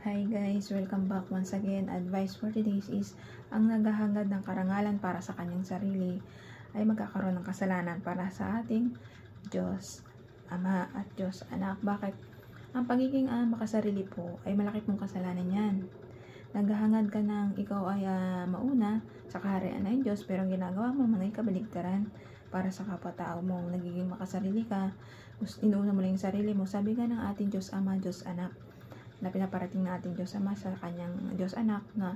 Hi guys, welcome back once again. Advice for today is ang naghahangad ng karangalan para sa kanyang sarili ay magkakaroon ng kasalanan para sa ating Diyos Ama at Diyos Anak. Bakit? Ang pagiging makasarili po ay malaki pong kasalanan yan. Naghahangad ka ng ikaw ay mauna sa kaharian ng Diyos, pero ang ginagawa mo mga kabaligtaran para sa kapwa-tao mo. Nagiging makasarili ka, inuuna mo lang yung sarili mo. Sabi nga ng ating Diyos Ama, Diyos Anak, na pinaparating na ating Diyos Ama sa kanyang Diyos Anak, na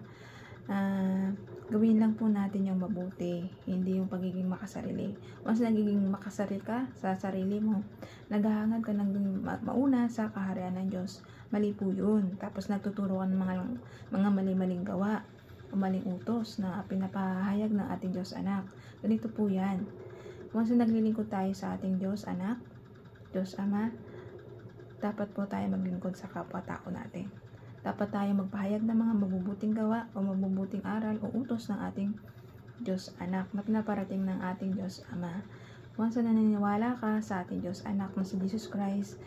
gawin lang po natin yung mabuti, hindi yung pagiging makasarili. Once nagiging makasarili ka sa sarili mo, naghahangad ka ng mauna sa kaharian ng Diyos, mali po yun. Tapos nagtuturo ka ng mga mali-maling gawa o maling utos na pinapahayag ng ating Diyos Anak. Ganito po yan. Once naglilingkod tayo sa ating Diyos Anak, Diyos Ama, dapat po tayo maglingkod sa kapwa-tao natin. Dapat tayo magpahayag ng mga mabubuting gawa o mabubuting aral o utos ng ating Diyos Anak na pinaparating ng ating Diyos Ama. Once na naniniwala ka sa ating Diyos Anak na si Jesus Christ,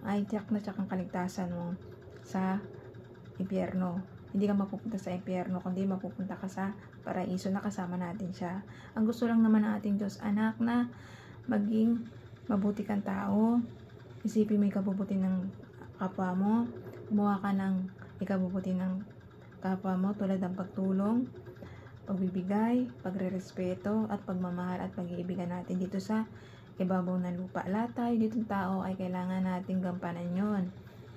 ay tiyak na tiyak ang kaligtasan mo sa impyerno. Hindi ka mapupunta sa impyerno, kundi mapupunta ka sa paraiso na kasama natin siya. Ang gusto lang naman ng ating Diyos Anak na maging mabuti kang tao. Isipin mo ikabubuti ng kapwa mo, gumawa ka ng ikabubuti ng kapwa mo tulad ng pagtulong, pagbibigay, pagrerespeto at pagmamahal at pag-iibigan natin dito sa ibabaw ng lupa. Lahat tayo dito tao ay kailangan nating gampanan yon,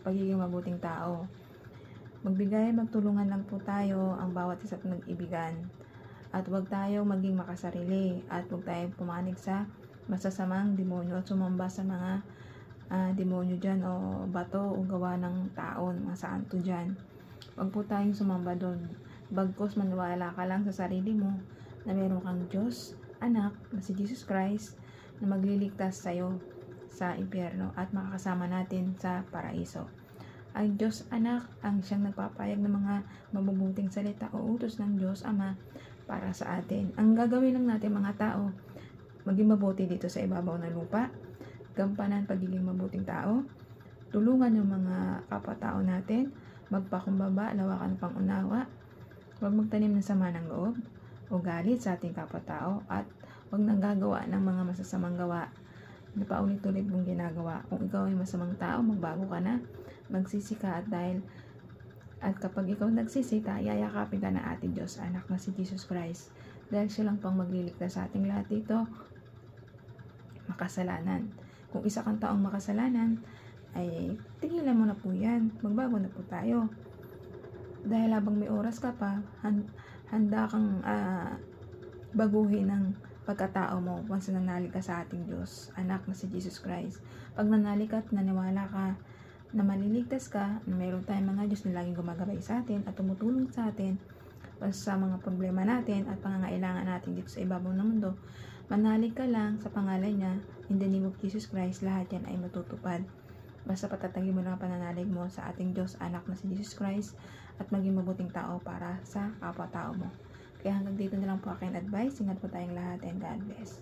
pagiging mabuting tao. Magbigay, magtulungan lang po tayo ang bawat isa't nag-ibigan. At huwag tayong maging makasarili at huwag tayong pumanig sa masasamang demonyo at sumamba sa mga demonyo dyan o bato o gawa ng tao, mga santo dyan. Huwag po tayong sumamba doon. Bagkus maniwala ka lang sa sarili mo na meron kang Diyos Anak na si Jesus Christ na magliligtas sa'yo sa impyerno at makakasama natin sa paraiso. Ang Diyos Anak ang siyang nagpapayag ng mga mabubuting salita o utos ng Diyos Ama para sa atin. Ang gagawin lang natin mga tao, maging mabuti dito sa ibabaw ng lupa, gampanan pagiging mabuting tao, tulungan yung mga kapwa-tao natin, magpakumbaba, lawakan ng pangunawa, huwag magtanim ng sama ng loob o galit sa ating kapwa-tao, at huwag nang gagawa ng mga masasamang gawa na paulit-ulit mong ginagawa. Kung ikaw ay masamang tao, magbago ka na, magsisi ka, at kapag ikaw nagsisita, yayakapin ka na ating Diyos Anak na si Jesus Christ, dahil siya lang pang magliligtas sa ating lahat dito makasalanan. Kung isa kang taong makasalanan, ay tigilan mo na po yan. Magbago na po tayo. Dahil habang may oras ka pa, handa kang baguhin ng pagkatao mo once nanalig ka sa ating Diyos Anak na si Jesus Christ. Pag nanalig ka at naniwala ka na maliligtas ka, na mayroon tayong mga Diyos na laging gumagabay sa atin at tumutulong sa atin sa mga problema natin at pangangailangan natin dito sa ibabaw ng mundo, manalig ka lang sa pangalan niya, in the name of Jesus Christ, lahat yan ay matutupad. Basta patatagin mo lang ang pananalig mo sa ating Diyos Anak na si Jesus Christ at maging mabuting tao para sa kapwa-tao mo. Kaya hanggang dito na lang po aking advice. Ingat po tayong lahat and God bless.